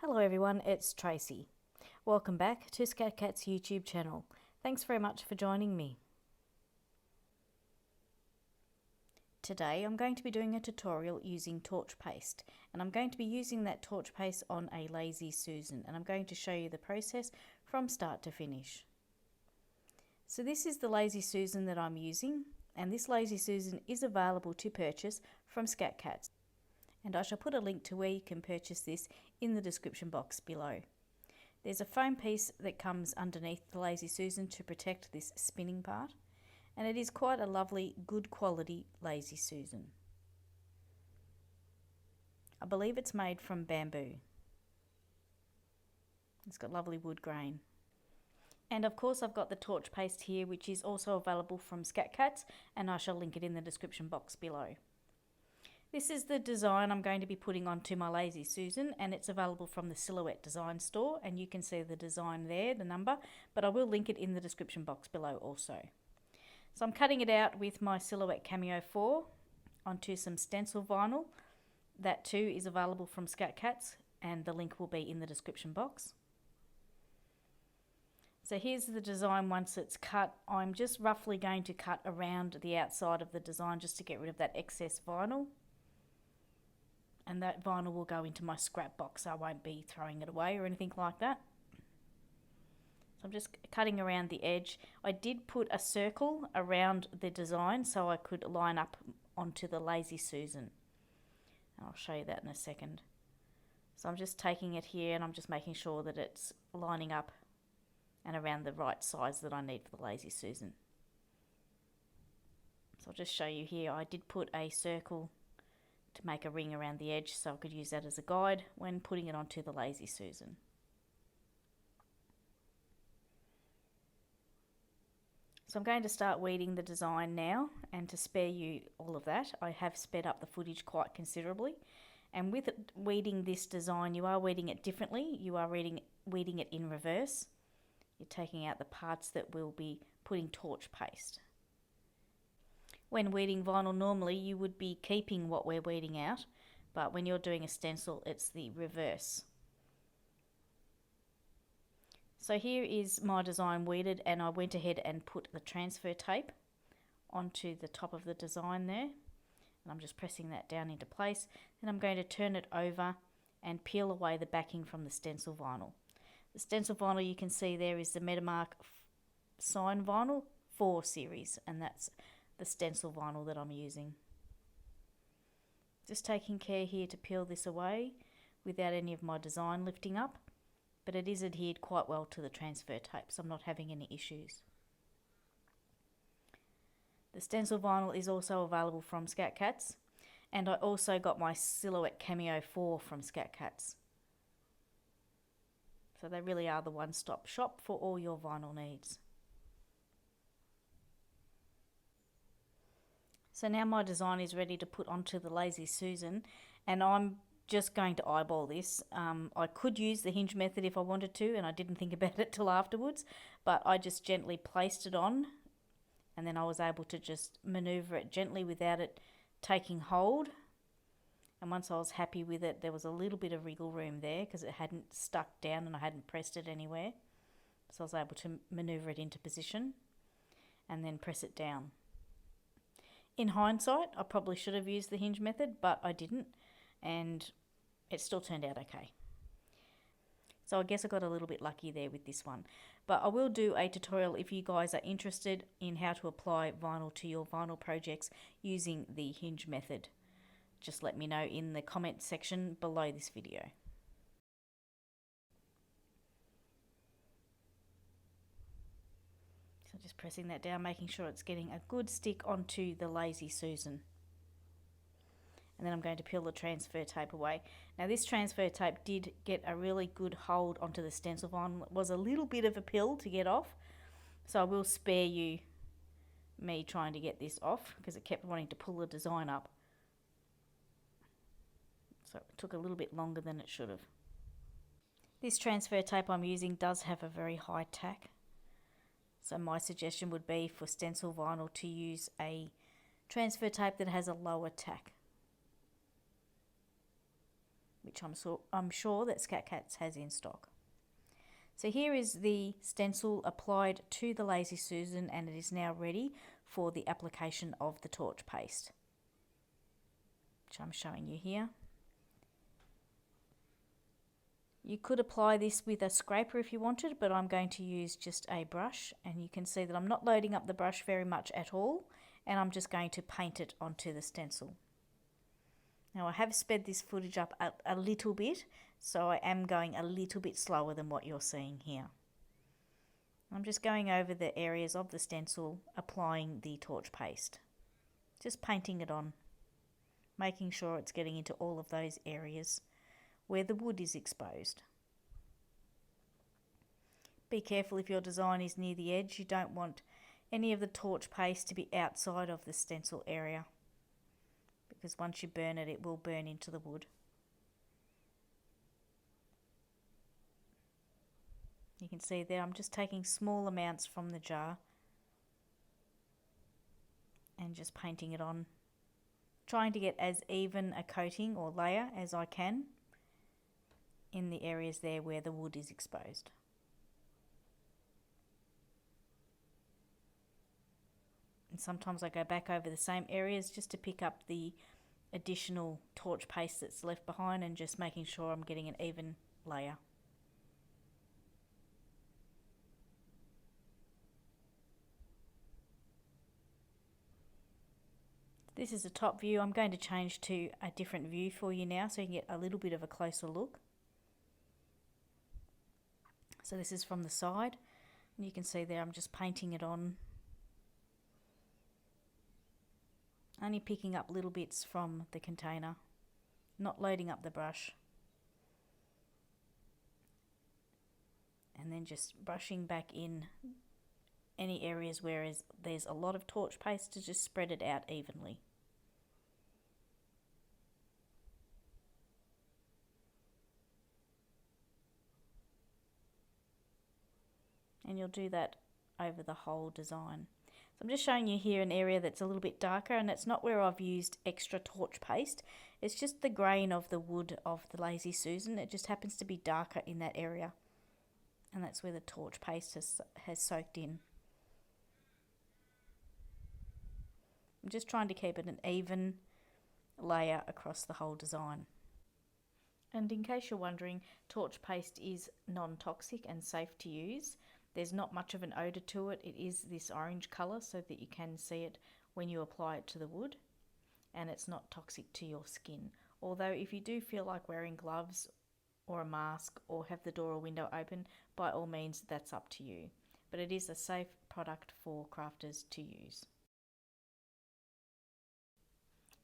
Hello everyone, it's Tracy. Welcome back to Skat Katz YouTube channel. Thanks very much for joining me. Today I'm going to be doing a tutorial using torch paste, and I'm going to be using that torch paste on a Lazy Susan, and I'm going to show you the process from start to finish. So this is the Lazy Susan that I'm using, and this Lazy Susan is available to purchase from Skat Katz. And I shall put a link to where you can purchase this in the description box below. There's a foam piece that comes underneath the Lazy Susan to protect this spinning part, and it is quite a lovely, good quality Lazy Susan. I believe it's made from bamboo. It's got lovely wood grain. And of course I've got the torch paste here, which is also available from Skat Katz, and I shall link it in the description box below. This is the design I'm going to be putting onto my Lazy Susan, and it's available from the Silhouette Design store, and you can see the design there, the number, but I will link it in the description box below also. So I'm cutting it out with my Silhouette Cameo 4 onto some stencil vinyl. That too is available from Skat Katz, and the link will be in the description box. So here's the design once it's cut. I'm just roughly going to cut around the outside of the design just to get rid of that excess vinyl. And that vinyl will go into my scrap box, so I won't be throwing it away or anything like that. So I'm just cutting around the edge. I did put a circle around the design so I could line up onto the Lazy Susan. And I'll show you that in a second. So I'm just taking it here and I'm just making sure that it's lining up and around the right size that I need for the Lazy Susan. So I'll just show you here. I did put a circle to make a ring around the edge, so I could use that as a guide when putting it onto the Lazy Susan. So I'm going to start weeding the design now, and to spare you all of that, I have sped up the footage quite considerably. And with weeding this design, you are weeding it differently. You are weeding it in reverse. You're taking out the parts that will be putting torch paste. When weeding vinyl, normally you would be keeping what we're weeding out, but when you're doing a stencil, it's the reverse. So here is my design weeded, and I went ahead and put the transfer tape onto the top of the design there, and I'm just pressing that down into place. Then I'm going to turn it over and peel away the backing from the stencil vinyl. The stencil vinyl you can see there is the Metamark Sign Vinyl 4 series, and that's the stencil vinyl that I'm using. Just taking care here to peel this away without any of my design lifting up, but it is adhered quite well to the transfer tape, so I'm not having any issues. The stencil vinyl is also available from Skat Katz, and I also got my Silhouette Cameo 4 from Skat Katz. So they really are the one-stop shop for all your vinyl needs. So now my design is ready to put onto the Lazy Susan, and I'm just going to eyeball this. I could use the hinge method if I wanted to, and I didn't think about it till afterwards, but I just gently placed it on, and then I was able to just maneuver it gently without it taking hold. And once I was happy with it, there was a little bit of wriggle room there because it hadn't stuck down and I hadn't pressed it anywhere. So I was able to maneuver it into position and then press it down. In hindsight, I probably should have used the hinge method, but I didn't, and it still turned out okay. So I guess I got a little bit lucky there with this one. But I will do a tutorial if you guys are interested in how to apply vinyl to your vinyl projects using the hinge method. Just let me know in the comment section below this video. So just pressing that down, making sure it's getting a good stick onto the Lazy Susan. And then I'm going to peel the transfer tape away. Now this transfer tape did get a really good hold onto the stencil vinyl. It was a little bit of a pill to get off, so I will spare you me trying to get this off because it kept wanting to pull the design up. So it took a little bit longer than it should have. This transfer tape I'm using does have a very high tack. So my suggestion would be for stencil vinyl to use a transfer tape that has a lower tack. which I'm sure that Skat Katz has in stock. So here is the stencil applied to the Lazy Susan, and it is now ready for the application of the torch paste, which I'm showing you here. You could apply this with a scraper if you wanted, but I'm going to use just a brush, and you can see that I'm not loading up the brush very much at all, and I'm just going to paint it onto the stencil. Now I have sped this footage up a little bit, so I am going a little bit slower than what you're seeing here. I'm just going over the areas of the stencil, applying the torch paste. Just painting it on, making sure it's getting into all of those areas where the wood is exposed. Be careful if your design is near the edge. You don't want any of the torch paste to be outside of the stencil area, because once you burn it, it will burn into the wood. You can see there I'm just taking small amounts from the jar and just painting it on, trying to get as even a coating or layer as I can in the areas there where the wood is exposed. And sometimes I go back over the same areas just to pick up the additional torch paste that's left behind, and just making sure I'm getting an even layer. This is a top view. I'm going to change to a different view for you now so you can get a little bit of a closer look. So this is from the side, and you can see there I'm just painting it on. Only picking up little bits from the container, not loading up the brush. And then just brushing back in any areas where there's a lot of torch paste, to just spread it out evenly. And you'll do that over the whole design. I'm just showing you here an area that's a little bit darker, and it's not where I've used extra torch paste. It's just the grain of the wood of the Lazy Susan. It just happens to be darker in that area, and that's where the torch paste has soaked in. I'm just trying to keep it an even layer across the whole design. And in case you're wondering, torch paste is non-toxic and safe to use. There's not much of an odour to it. It is this orange colour so that you can see it when you apply it to the wood, and it's not toxic to your skin. Although if you do feel like wearing gloves or a mask or have the door or window open, by all means that's up to you. But it is a safe product for crafters to use.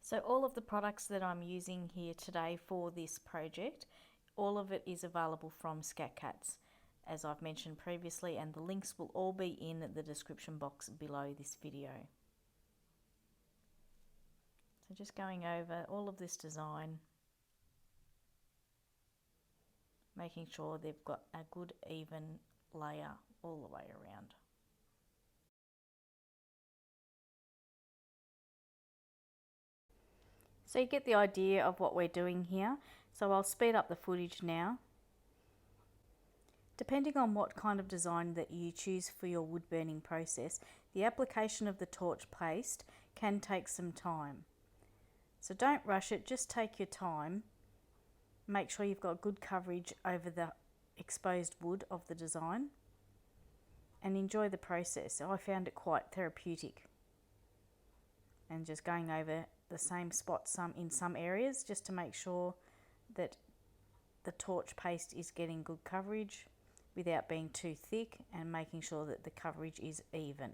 So all of the products that I'm using here today for this project, all of it is available from Skat Katz, as I've mentioned previously, and the links will all be in the description box below this video. So just going over all of this design, making sure they've got a good even layer all the way around. So you get the idea of what we're doing here. So I'll speed up the footage now. Depending on what kind of design that you choose for your wood burning process, the application of the torch paste can take some time. So don't rush it, just take your time. Make sure you've got good coverage over the exposed wood of the design, and enjoy the process. So I found it quite therapeutic, and just going over the same spot in some areas just to make sure that the torch paste is getting good coverage without being too thick, and making sure that the coverage is even.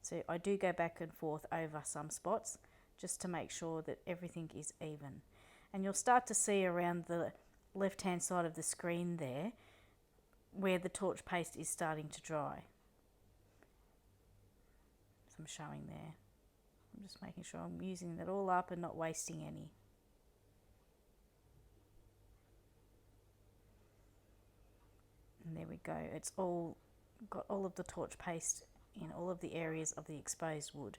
So I do go back and forth over some spots just to make sure that everything is even. And you'll start to see around the left hand side of the screen there where the torch paste is starting to dry. So I'm showing there. I'm just making sure I'm using that all up and not wasting any. And there we go. It's all got all of the torch paste in all of the areas of the exposed wood.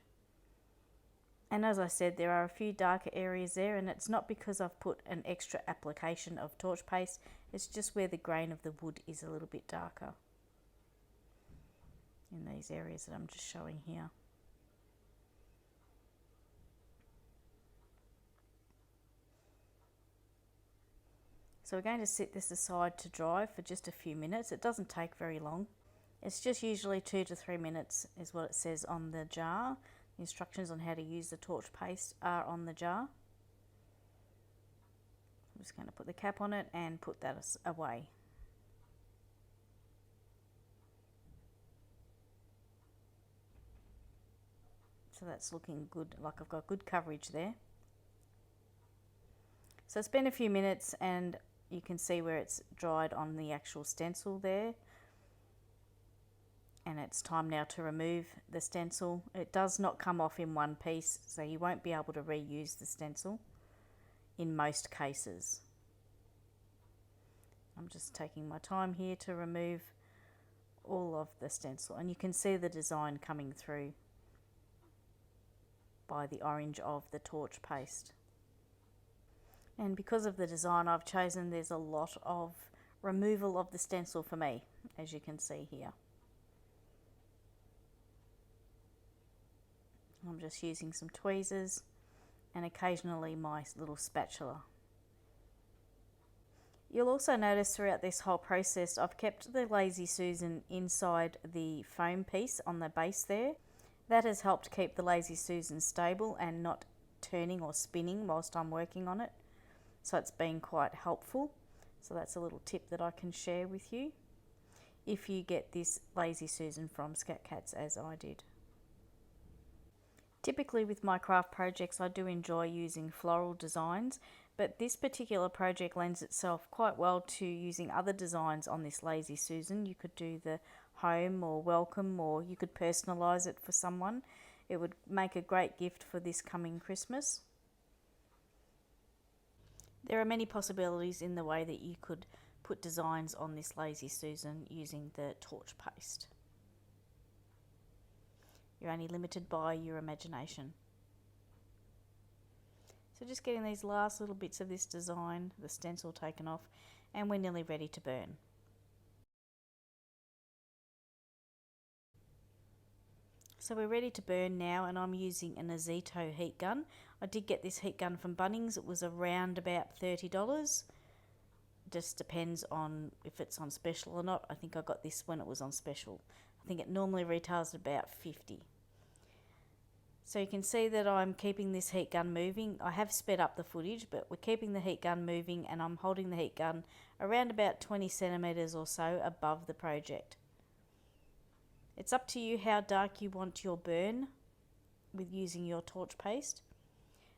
And as I said, there are a few darker areas there, and it's not because I've put an extra application of torch paste, it's just where the grain of the wood is a little bit darker in these areas that I'm just showing here. So we're going to set this aside to dry for just a few minutes. It doesn't take very long. It's just usually 2 to 3 minutes is what it says on the jar. The instructions on how to use the torch paste are on the jar. I'm just going to put the cap on it and put that away. So that's looking good, like I've got good coverage there. So it's been a few minutes and you can see where it's dried on the actual stencil there. And it's time now to remove the stencil. It does not come off in one piece, so you won't be able to reuse the stencil in most cases. I'm just taking my time here to remove all of the stencil, and you can see the design coming through by the orange of the torch paste. And because of the design I've chosen, there's a lot of removal of the stencil for me, as you can see here. I'm just using some tweezers and occasionally my little spatula. You'll also notice throughout this whole process I've kept the Lazy Susan inside the foam piece on the base there. That has helped keep the Lazy Susan stable and not turning or spinning whilst I'm working on it. So it's been quite helpful. So that's a little tip that I can share with you if you get this Lazy Susan from Skat Katz, as I did. Typically with my craft projects I do enjoy using floral designs, but this particular project lends itself quite well to using other designs on this Lazy Susan. You could do the home or welcome, or you could personalise it for someone. It would make a great gift for this coming Christmas. There are many possibilities in the way that you could put designs on this Lazy Susan using the torch paste. You're only limited by your imagination. So just getting these last little bits of this design, the stencil taken off, and we're nearly ready to burn. So we're ready to burn now, and I'm using an Ozito heat gun. I did get this heat gun from Bunnings. It was around about $30. Just depends on if it's on special or not. I think I got this when it was on special. I think it normally retails at about $50. So you can see that I'm keeping this heat gun moving. I have sped up the footage, but we're keeping the heat gun moving, and I'm holding the heat gun around about 20 centimeters or so above the project. It's up to you how dark you want your burn with using your torch paste,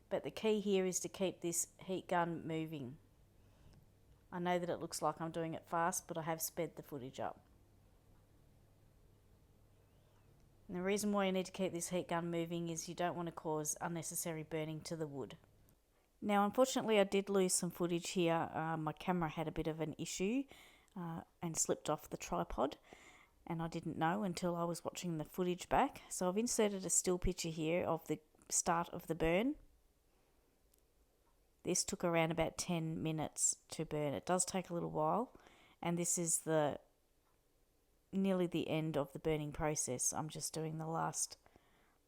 but the key here is to keep this heat gun moving. I know that it looks like I'm doing it fast, but I have sped the footage up. And the reason why you need to keep this heat gun moving is you don't want to cause unnecessary burning to the wood. Now unfortunately I did lose some footage here. My camera had a bit of an issue and slipped off the tripod, and I didn't know until I was watching the footage back. So I've inserted a still picture here of the start of the burn. This took around about 10 minutes to burn. It does take a little while, and this is nearly the end of the burning process. I'm just doing the last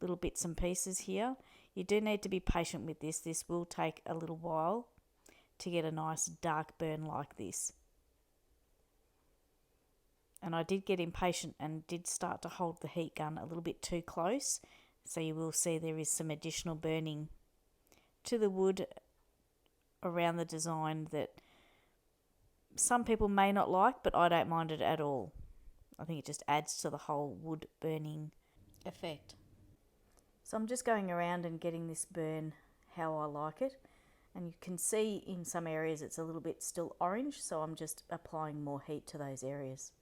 little bits and pieces here. You do need to be patient with this. This will take a little while to get a nice dark burn like this. And I did get impatient and did start to hold the heat gun a little bit too close. So you will see there is some additional burning to the wood around the design that some people may not like, but I don't mind it at all. I think it just adds to the whole wood burning effect. So I'm just going around and getting this burn how I like it. And you can see in some areas it's a little bit still orange, so I'm just applying more heat to those areas,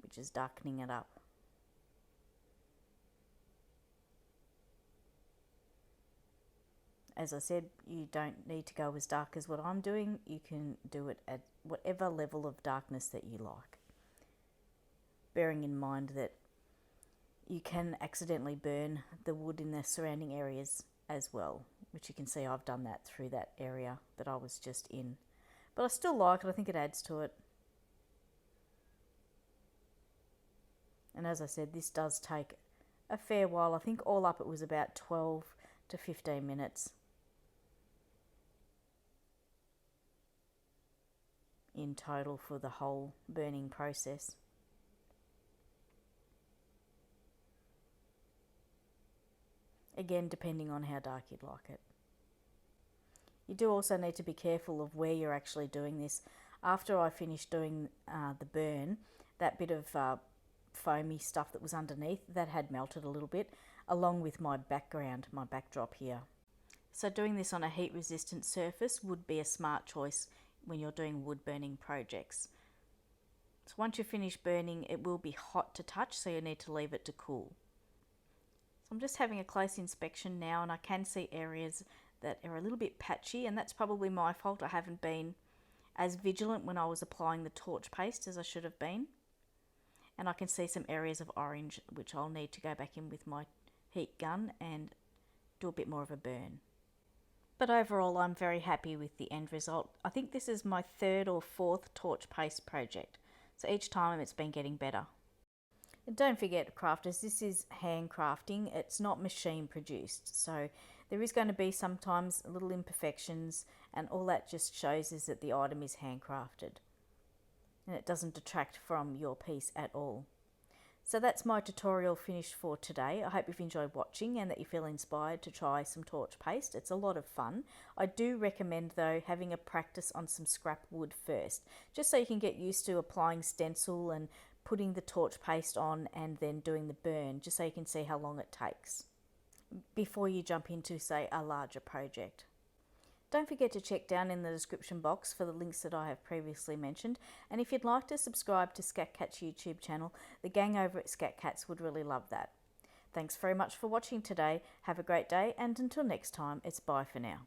which is darkening it up. As I said, you don't need to go as dark as what I'm doing. You can do it at whatever level of darkness that you like. Bearing in mind that you can accidentally burn the wood in the surrounding areas as well, which you can see I've done that through that area that I was just in. But I still like it, I think it adds to it. And as I said, this does take a fair while. I think all up it was about 12 to 15 minutes in total for the whole burning process. Again, depending on how dark you'd like it. You do also need to be careful of where you're actually doing this. After I finished doing the burn, that bit of foamy stuff that was underneath, that had melted a little bit, along with my background, my backdrop here. So doing this on a heat resistant surface would be a smart choice when you're doing wood burning projects. So once you finish burning, it will be hot to touch, so you need to leave it to cool. So I'm just having a close inspection now, and I can see areas that are a little bit patchy, and that's probably my fault. I haven't been as vigilant when I was applying the torch paste as I should have been. And I can see some areas of orange, which I'll need to go back in with my heat gun and do a bit more of a burn. But overall, I'm very happy with the end result. I think this is my 3rd or 4th torch paste project. So each time it's been getting better. And don't forget, crafters, this is handcrafting. It's not machine produced. So there is going to be sometimes little imperfections, and all that just shows is that the item is handcrafted. And it doesn't detract from your piece at all. So that's my tutorial finished for today. I hope you've enjoyed watching and that you feel inspired to try some torch paste. It's a lot of fun. I do recommend though having a practice on some scrap wood first, just so you can get used to applying stencil and putting the torch paste on and then doing the burn, just so you can see how long it takes before you jump into, say, a larger project. Don't forget to check down in the description box for the links that I have previously mentioned. And if you'd like to subscribe to Skat Katz YouTube channel, the gang over at Skat Katz would really love that. Thanks very much for watching today. Have a great day, and until next time, it's bye for now.